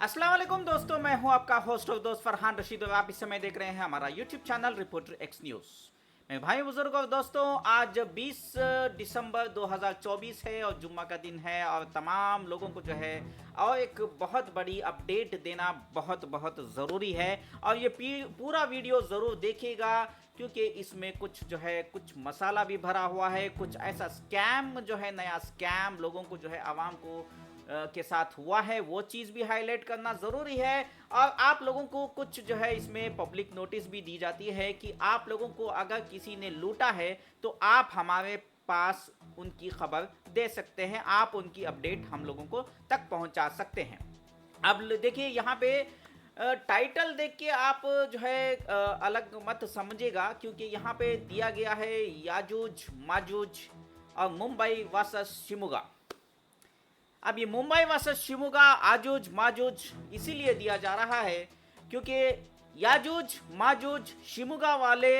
अस्सलाम वालेकुम दोस्तों, मैं हूं आपका होस्ट और दोस्त फरहान रशीद और आप इस समय देख रहे हैं हमारा YouTube channel reporter x news. मैं भाई बुजुर्ग और दोस्तों, आज 20 दिसंबर 2024 है और जुम्मा का दिन है और तमाम लोगों को जो है और एक बहुत बड़ी अपडेट देना बहुत बहुत ज़रूरी है। और ये पूरा वीडियो ज़रूर देखिएगा क्योंकि इसमें कुछ जो है कुछ मसाला भी भरा हुआ है, कुछ ऐसा स्कैम जो है, नया स्कैम लोगों को जो है आवाम को के साथ हुआ है, वो चीज़ भी हाईलाइट करना ज़रूरी है। और आप लोगों को कुछ जो है इसमें पब्लिक नोटिस भी दी जाती है कि आप लोगों को अगर किसी ने लूटा है तो आप हमारे पास उनकी खबर दे सकते हैं, आप उनकी अपडेट हम लोगों को तक पहुंचा सकते हैं। अब देखिए यहाँ पे टाइटल देख के आप जो है अलग मत समझेगा, क्योंकि यहाँ पे दिया गया है याजूज माजूज और मुंबई वर्सेस शिमोगा। अब ये मुंबई वर्सेस शिमोगा आजूज माजूज इसीलिए दिया जा रहा है क्योंकि याजूज माजूज शिमोगा वाले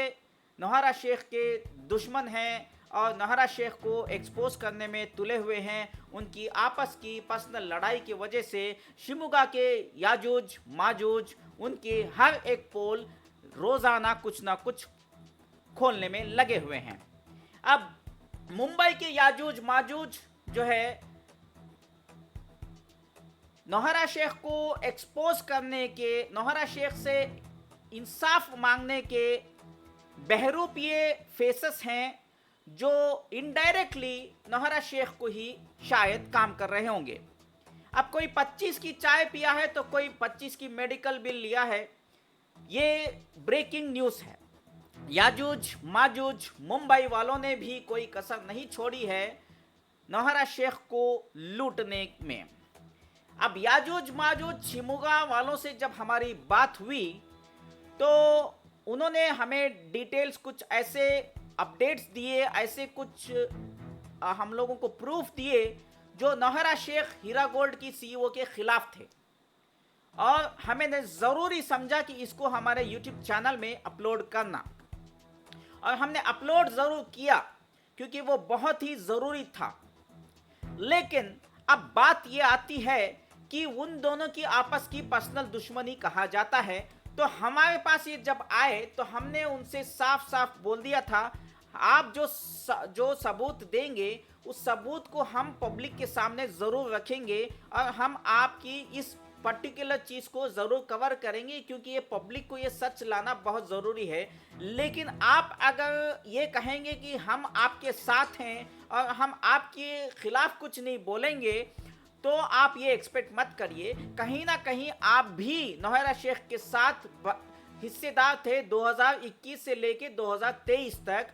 नौहरा शेख के दुश्मन हैं और नौहरा शेख को एक्सपोज करने में तुले हुए हैं। उनकी आपस की पर्सनल लड़ाई की वजह से शिमोगा के याजूज माजूज उनके हर एक पोल रोज़ाना कुछ ना कुछ खोलने में लगे हुए हैं। अब मुंबई के याजूज माजूज जो है नौहरा शेख को एक्सपोज करने के, नौहरा शेख से इंसाफ मांगने के बहरूपिए फेसेस हैं जो इनडायरेक्टली नौहरा शेख को ही शायद काम कर रहे होंगे। अब कोई 25 की चाय पिया है तो कोई 25 की मेडिकल बिल लिया है। ये ब्रेकिंग न्यूज़ है। याजूज माजूज मुंबई वालों ने भी कोई कसर नहीं छोड़ी है नौहरा शेख को लूटने में। अब याजूज माजूज शिमोगा वालों से जब हमारी बात हुई तो उन्होंने हमें डिटेल्स कुछ ऐसे अपडेट्स दिए, ऐसे कुछ हम लोगों को प्रूफ दिए जो नौहरा शेख हीरा गोल्ड की सीईओ के खिलाफ थे। और हमें ज़रूरी समझा कि इसको हमारे यूट्यूब चैनल में अपलोड करना, और हमने अपलोड ज़रूर किया क्योंकि वो बहुत ही ज़रूरी था। लेकिन अब बात ये आती है कि उन दोनों की आपस की पर्सनल दुश्मनी कहा जाता है। तो हमारे पास ये जब आए तो हमने उनसे साफ साफ बोल दिया था, आप जो सबूत देंगे उस सबूत को हम पब्लिक के सामने ज़रूर रखेंगे और हम आपकी इस पर्टिकुलर चीज़ को ज़रूर कवर करेंगे क्योंकि ये पब्लिक को ये सच लाना बहुत ज़रूरी है। लेकिन आप अगर ये कहेंगे कि हम आपके साथ हैं और हम आपके खिलाफ कुछ नहीं बोलेंगे तो आप ये एक्सपेक्ट मत करिए, कहीं ना कहीं आप भी नौहरा शेख के साथ हिस्सेदार थे 2021 से लेके 2023 तक।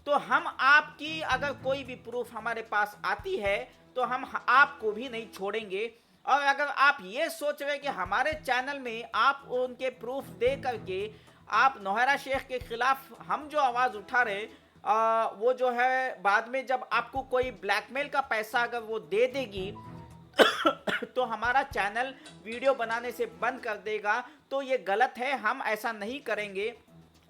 तो हम आपकी अगर कोई भी प्रूफ हमारे पास आती है तो हम आपको भी नहीं छोड़ेंगे। और अगर आप ये सोच रहे कि हमारे चैनल में आप उनके प्रूफ दे करके आप नौहरा शेख के खिलाफ हम जो आवाज़ उठा रहे वो जो है बाद में जब आपको कोई ब्लैकमेल का पैसा अगर वो दे देगी तो हमारा चैनल वीडियो बनाने से बंद कर देगा, तो ये गलत है, हम ऐसा नहीं करेंगे।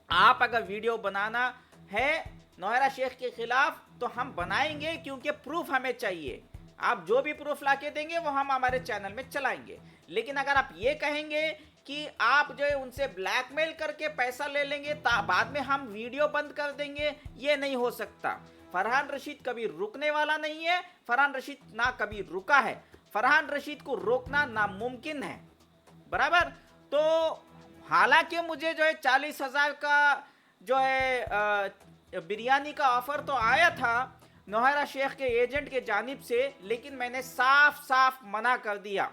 आप अगर वीडियो बनाना है नौहरा शेख के खिलाफ तो हम बनाएंगे क्योंकि प्रूफ हमें चाहिए। आप जो भी प्रूफ लाके देंगे वो हम हमारे चैनल में चलाएंगे। लेकिन अगर आप ये कहेंगे कि आप जो है उनसे ब्लैकमेल करके पैसा ले लेंगे बाद में हम वीडियो बंद कर देंगे, ये नहीं हो सकता। फरहान रशीद कभी रुकने वाला नहीं है, फरहान रशीद ना कभी रुका है, फरहान रशीद को रोकना नामुमकिन है, बराबर। तो हालांकि मुझे जो है 40,000 का जो है बिरयानी का ऑफर तो आया था नौहरा शेख के एजेंट के जानिब से, लेकिन मैंने साफ साफ मना कर दिया।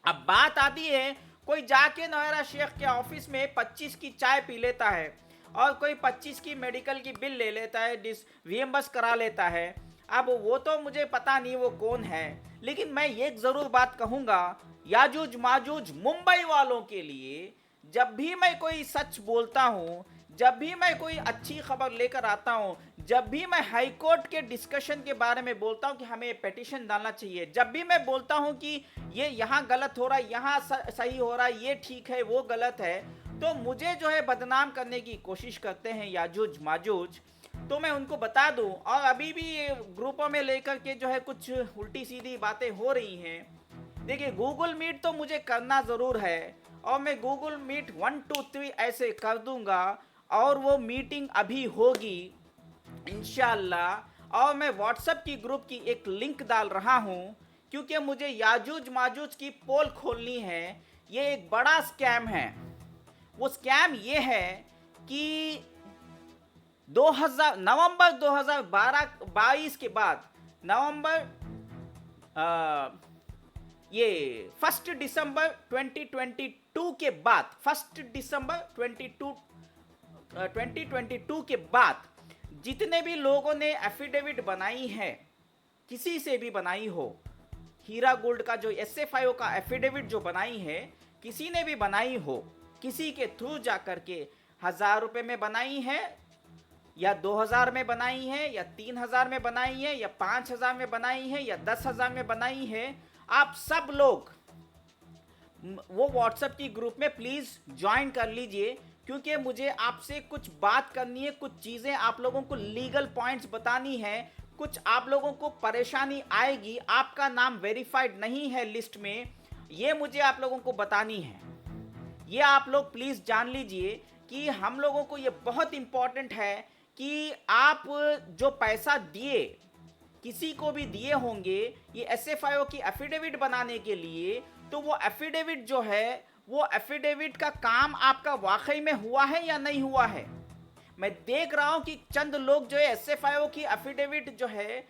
अब बात आती है कोई जाके नौहरा शेख के ऑफिस में 25 की चाय पी लेता है और कोई 25 की मेडिकल की बिल ले लेता है, रीइंबर्स करा लेता है। अब वो तो मुझे पता नहीं वो कौन है, लेकिन मैं ये ज़रूर बात कहूँगा याजूज माजूज मुंबई वालों के लिए, जब भी मैं कोई सच बोलता हूँ, जब भी मैं कोई अच्छी खबर लेकर आता हूँ, जब भी मैं हाई कोर्ट के डिस्कशन के बारे में बोलता हूँ कि हमें पिटीशन डालना चाहिए, जब भी मैं बोलता हूँ कि ये यहाँ गलत हो रहा है, यहाँ सही हो रहा है, ये ठीक है, वो गलत है, तो मुझे जो है बदनाम करने की कोशिश करते हैं याजूज माजूज। तो मैं उनको बता दूं, और अभी भी ग्रुपों में लेकर के जो है कुछ उल्टी सीधी बातें हो रही हैं। देखिए गूगल मीट तो मुझे करना ज़रूर है, और मैं गूगल मीट 1 2 3 ऐसे कर दूंगा, और वो मीटिंग अभी होगी इंशाल्लाह। और मैं व्हाट्सएप की ग्रुप की एक लिंक डाल रहा हूँ, क्योंकि मुझे याजूज माजूज की पोल खोलनी है। ये एक बड़ा स्कैम है। वो स्कैम ये है कि 2000 नवंबर 2012-22 के बाद, नवंबर ये 1 दिसंबर 2022 के बाद, 1 दिसंबर 2022 के बाद जितने भी लोगों ने एफिडेविट बनाई है, किसी से भी बनाई हो, हीरा गोल्ड का जो SFIO का एफिडेविट जो बनाई है, किसी ने भी बनाई हो, किसी के थ्रू जा करके 1000 रुपए में बनाई है, या 2000 में बनाई है, या 3000 में बनाई है, या 5000 में बनाई है, या 10,000 में बनाई है, आप सब लोग वो व्हाट्सएप की ग्रुप में प्लीज़ ज्वाइन कर लीजिए, क्योंकि मुझे आपसे कुछ बात करनी है, कुछ चीज़ें आप लोगों को लीगल पॉइंट्स बतानी है, कुछ आप लोगों को परेशानी आएगी, आपका नाम वेरीफाइड नहीं है लिस्ट में, ये मुझे आप लोगों को बतानी है। ये आप लोग प्लीज़ जान लीजिए कि हम लोगों को ये बहुत इम्पॉर्टेंट है कि आप जो पैसा दिए, किसी को भी दिए होंगे ये SFIO की एफिडेविट बनाने के लिए, तो वो एफिडेविट जो है, वो एफिडेविट का काम आपका वाकई में हुआ है या नहीं हुआ है। मैं देख रहा हूं कि चंद लोग जो है SFIO की एफिडेविट जो है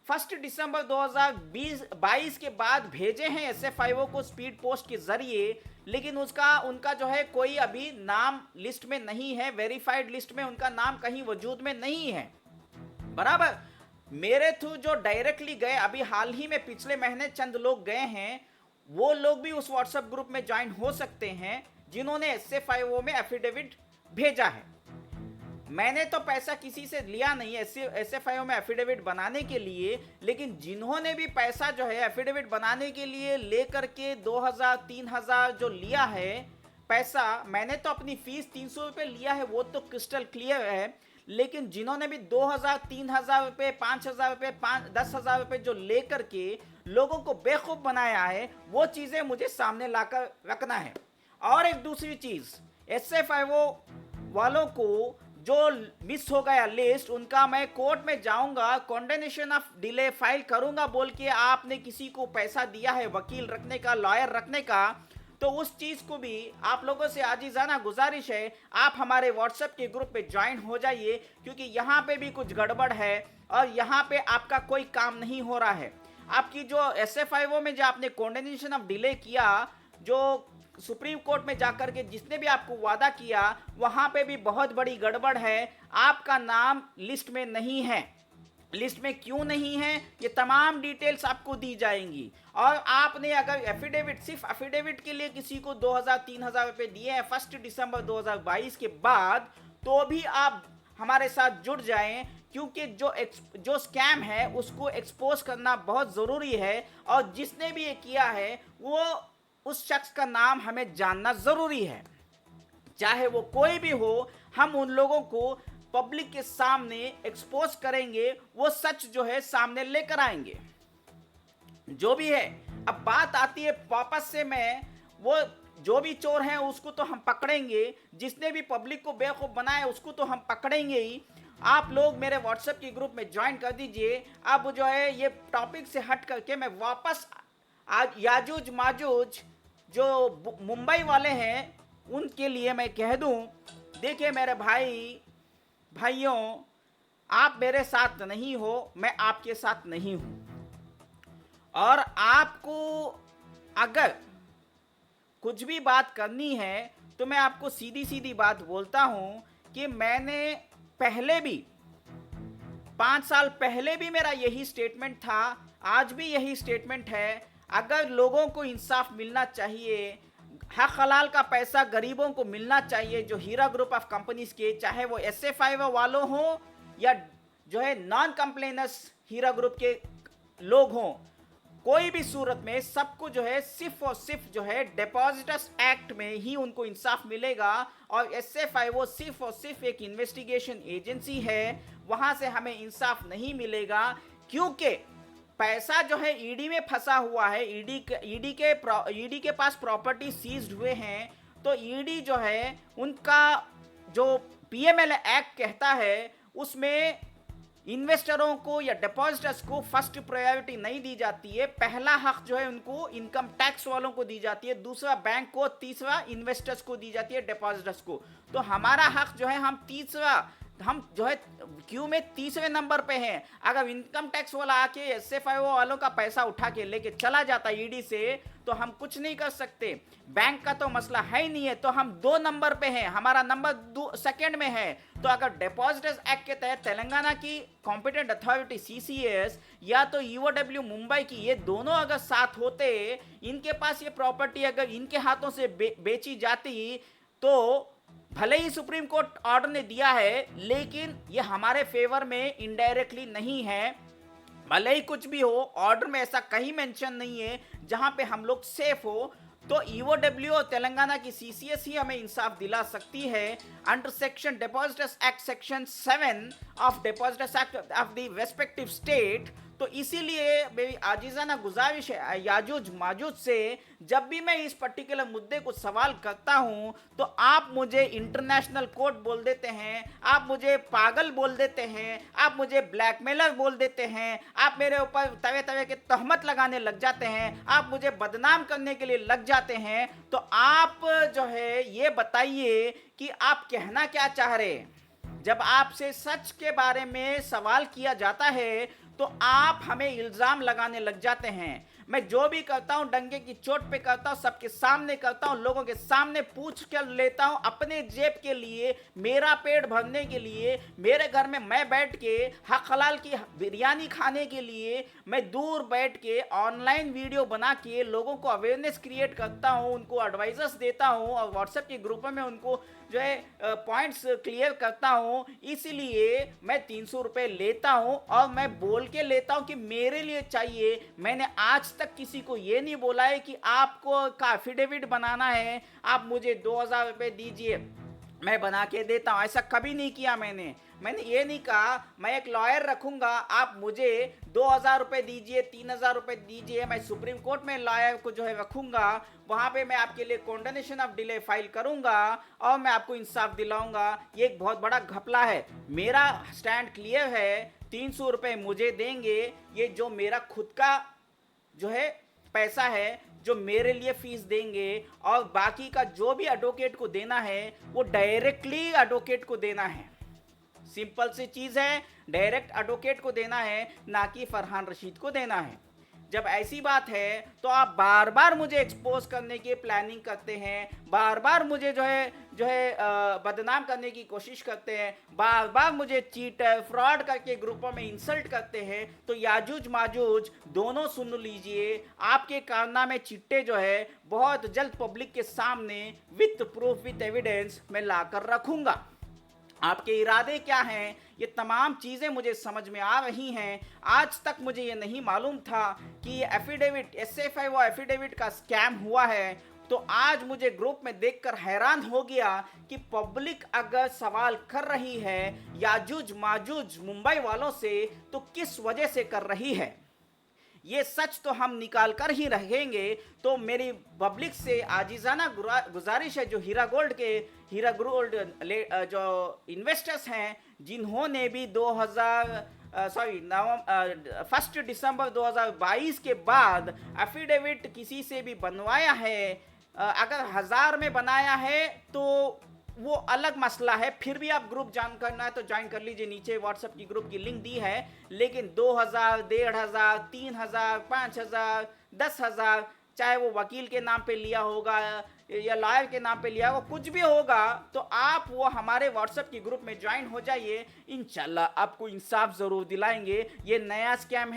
1 दिसंबर 2022 के बाद भेजे हैं SFIO को स्पीड पोस्ट के जरिए, लेकिन उनका जो है कोई अभी नाम लिस्ट में नहीं है, वेरीफाइड लिस्ट में उनका नाम कहीं वजूद में नहीं है। बराबर, मेरे थ्रू जो डायरेक्टली गए, अभी हाल ही में पिछले महीने चंद लोग गए हैं, वो लोग भी उस व्हाट्सएप ग्रुप में ज्वाइन हो सकते हैं जिन्होंने SFIO में एफिडेविट भेजा है। मैंने तो पैसा किसी से लिया नहीं है SFIO में एफिडेविट बनाने के लिए, लेकिन जिन्होंने भी पैसा जो है एफिडेविट बनाने के लिए लेकर के 2000-3000 जो लिया है पैसा, मैंने तो अपनी फीस 300 रुपये लिया है, वो तो क्रिस्टल क्लियर है। लेकिन जिन्होंने भी 2000-3000 रुपये, 5000 रुपये, 10,000 रुपये जो लेकर के लोगों को बेवकूफ़ बनाया है, वो चीज़ें मुझे सामने लाकर रखना है। और एक दूसरी चीज़, SFIO वालों को जो मिस हो गया लिस्ट, उनका मैं कोर्ट में जाऊंगा, कॉन्डेनेशन ऑफ डिले फाइल करूंगा बोल के आपने किसी को पैसा दिया है वकील रखने का, लॉयर रखने का, तो उस चीज़ को भी आप लोगों से आजीज़ाना गुजारिश है, आप हमारे व्हाट्सएप के ग्रुप पे ज्वाइन हो जाइए, क्योंकि यहाँ पे भी कुछ गड़बड़ है और यहाँ पे आपका कोई काम नहीं हो रहा है। आपकी जो SFIO में जो आपने कॉन्डेनेशन ऑफ डिले किया, जो सुप्रीम कोर्ट में जाकर के जिसने भी आपको वादा किया, वहाँ पे भी बहुत बड़ी गड़बड़ है, आपका नाम लिस्ट में नहीं है। लिस्ट में क्यों नहीं है, ये तमाम डिटेल्स आपको दी जाएंगी। और आपने अगर एफिडेविट, सिर्फ एफिडेविट के लिए किसी को 2000-3000 रुपये दिए हैं 1 दिसंबर 2022 के बाद, तो भी आप हमारे साथ जुड़ जाएं, क्योंकि जो स्कैम है उसको एक्सपोज करना बहुत ज़रूरी है, और जिसने भी ये किया है वो उस शख्स का नाम हमें जानना ज़रूरी है, चाहे वो कोई भी हो। हम उन लोगों को पब्लिक के सामने एक्सपोज करेंगे, वो सच जो है सामने लेकर आएंगे, जो भी है। अब बात आती है वापस से, मैं वो जो भी चोर हैं उसको तो हम पकड़ेंगे, जिसने भी पब्लिक को बेवकूफ़ बनाया उसको तो हम पकड़ेंगे ही। आप लोग मेरे व्हाट्सएप के ग्रुप में ज्वाइन कर दीजिए। अब जो है ये टॉपिक से हट करके मैं वापस आज याजूज माजूज जो मुंबई वाले हैं उनके लिए मैं कह दूं, देखिए मेरे भाइयों, आप मेरे साथ नहीं हो, मैं आपके साथ नहीं हूं। और आपको अगर कुछ भी बात करनी है तो मैं आपको सीधी सीधी बात बोलता हूं कि मैंने पहले भी 5 साल पहले भी मेरा यही स्टेटमेंट था, आज भी यही स्टेटमेंट है। अगर लोगों को इंसाफ मिलना चाहिए, हक हलाल का पैसा गरीबों को मिलना चाहिए, जो हीरा ग्रुप ऑफ कंपनीज के, चाहे वो SFIO वालों हों या जो है नॉन कंप्लेनर्स हीरा ग्रुप के लोग हों, कोई भी सूरत में सबको जो है सिर्फ और सिर्फ जो है डिपॉजिटर्स एक्ट में ही उनको इंसाफ मिलेगा। और SFIO सिर्फ और सिर्फ एक इन्वेस्टिगेशन एजेंसी है, वहाँ से हमें इंसाफ नहीं मिलेगा, क्योंकि पैसा जो है ईडी में फंसा हुआ है, ईडी के पास प्रॉपर्टी सीज्ड हुए हैं, तो ईडी जो है उनका जो पीएमएल एक्ट कहता है उसमें इन्वेस्टरों को या डिपॉजिटर्स को फर्स्ट प्रायोरिटी नहीं दी जाती है। पहला हक जो है उनको इनकम टैक्स वालों को दी जाती है, दूसरा बैंक को, तीसरा इन्वेस्टर्स को दी जाती है, डिपॉजिटर्स को। तो हमारा हक जो है हम जो है क्यू में तीसरे नंबर पे हैं। अगर इनकम टैक्स वाला आके एसएफआईओ वालों का पैसा उठा के लेके चला जाता ईडी से तो हम कुछ नहीं कर सकते। बैंक का तो मसला है ही नहीं है, तो हम 2 नंबर पे हैं, हमारा नंबर सेकंड में है। तो अगर डिपॉजिटर्स एक्ट के तहत तेलंगाना की कॉम्पिटेंट अथॉरिटी सीसीएस या तो ईओडब्ल्यू मुंबई की, ये दोनों अगर साथ होते, इनके पास ये प्रॉपर्टी अगर इनके हाथों से बेची जाती, तो भले ही सुप्रीम कोर्ट ऑर्डर ने दिया है लेकिन ये हमारे फेवर में इनडायरेक्टली नहीं है। भले ही कुछ भी हो, ऑर्डर में ऐसा कहीं मेंशन नहीं है जहां पे हम लोग सेफ हो। तो ईओडब्ल्यू और तेलंगाना की सीसीएस ही हमें इंसाफ दिला सकती है under section depositors act section 7 of depositors act of the respective state. तो इसीलिए मेरी आजीजाना गुजारिश है याजूज माजूज से, जब भी मैं इस पर्टिकुलर मुद्दे को सवाल करता हूं तो आप मुझे इंटरनेशनल कोर्ट बोल देते हैं, आप मुझे पागल बोल देते हैं, आप मुझे ब्लैकमेलर बोल देते हैं, आप मेरे ऊपर तरह तरह के तहमत लगाने लग जाते हैं, आप मुझे बदनाम करने के लिए लग जाते हैं। तो आप जो है ये बताइए कि आप कहना क्या चाह रहे हैं। जब आपसे सच के बारे में सवाल किया जाता है तो आप हमें इल्जाम लगाने लग जाते हैं। मैं जो भी करता हूं डंके की चोट पे करता हूं, सबके सामने करता हूं, लोगों के सामने पूछ कर लेता हूं, अपने जेब के लिए, मेरा पेट भरने के लिए, मेरे घर में मैं बैठ के हक हलाल की बिरयानी खाने के लिए मैं दूर बैठ के ऑनलाइन वीडियो बना के लोगों को अवेयरनेस क्रिएट करता हूं, उनको एडवाइजर्स देता हूं और व्हाट्सएप के ग्रुप में उनको जो है पॉइंट्स क्लियर करता हूं। इसीलिए मैं 300 रुपए लेता हूं और मैं बोल के लेता हूं कि मेरे लिए चाहिए। मैंने आज तक किसी को ये नहीं बोला है कि आपको का एफिडेविट बनाना है, आप मुझे 2000 रुपए दीजिए मैं बना के देता हूं, ऐसा कभी नहीं किया। मैंने ये नहीं कहा मैं एक लॉयर रखूंगा, आप मुझे 2000 रुपए दीजिए, 3000 रुपए दीजिए, मैं सुप्रीम कोर्ट में लॉयर को जो है रखूंगा, वहां पे मैं आपके लिए कॉन्डोनेशन ऑफ डिले फाइल करूंगा और मैं आपको इंसाफ दिलाऊंगा। ये एक बहुत बड़ा घपला है। मेरा स्टैंड क्लियर है, 300 रुपए मुझे देंगे, ये जो मेरा खुद का जो है पैसा है, जो मेरे लिए फीस देंगे, और बाकी का जो भी एडवोकेट को देना है वो डायरेक्टली एडवोकेट को देना है। सिंपल सी चीज है, डायरेक्ट एडवोकेट को देना है, ना कि फरहान रशीद को देना है। जब ऐसी बात है तो आप बार बार मुझे एक्सपोज करने की प्लानिंग करते हैं, बार बार मुझे जो है बदनाम करने की कोशिश करते हैं, बार बार मुझे चीटर फ्रॉड करके ग्रुपों में इंसल्ट करते हैं। तो याजूज माजूज दोनों सुन लीजिए, आपके कारनामे चिट्टे जो है बहुत जल्द पब्लिक के सामने विथ प्रूफ विथ एविडेंस मैं लाकर रखूंगा। आपके इरादे क्या हैं, ये तमाम चीज़ें मुझे समझ में आ रही हैं। आज तक मुझे ये नहीं मालूम था कि एफिडेविट एसएफआईओ एफिडेविट का स्कैम हुआ है। तो आज मुझे ग्रुप में देखकर हैरान हो गया कि पब्लिक अगर सवाल कर रही है याजूज माजूज मुंबई वालों से, तो किस वजह से कर रही है। ये सच तो हम निकाल कर ही रहेंगे। तो मेरी पब्लिक से आजीजाना गुजारिश है, जो हीरा गोल्ड जो इन्वेस्टर्स हैं, जिन्होंने भी 1 दिसंबर 2022 के बाद एफिडेविट किसी से भी बनवाया है, अगर 1000 में बनाया है तो वो अलग मसला है, फिर भी आप ग्रुप ज्वाइन करना है तो ज्वाइन कर लीजिए, नीचे व्हाट्सएप की ग्रुप की लिंक दी है। लेकिन 2000, 1500, 3000, 5000, 10,000, चाहे वो वकील के नाम पे लिया होगा या लॉयर के नाम पे लिया होगा, कुछ भी होगा, तो आप वो हमारे व्हाट्सएप की ग्रुप में ज्वाइन हो जाइए। इंशाल्लाह आपको इंसाफ ज़रूर दिलाएंगे। ये नया स्कैम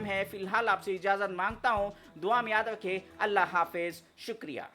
है। फिलहाल आपसे इजाज़त मांगता हूँ, दुआ में याद रखें। अल्लाह हाफिज़, शुक्रिया।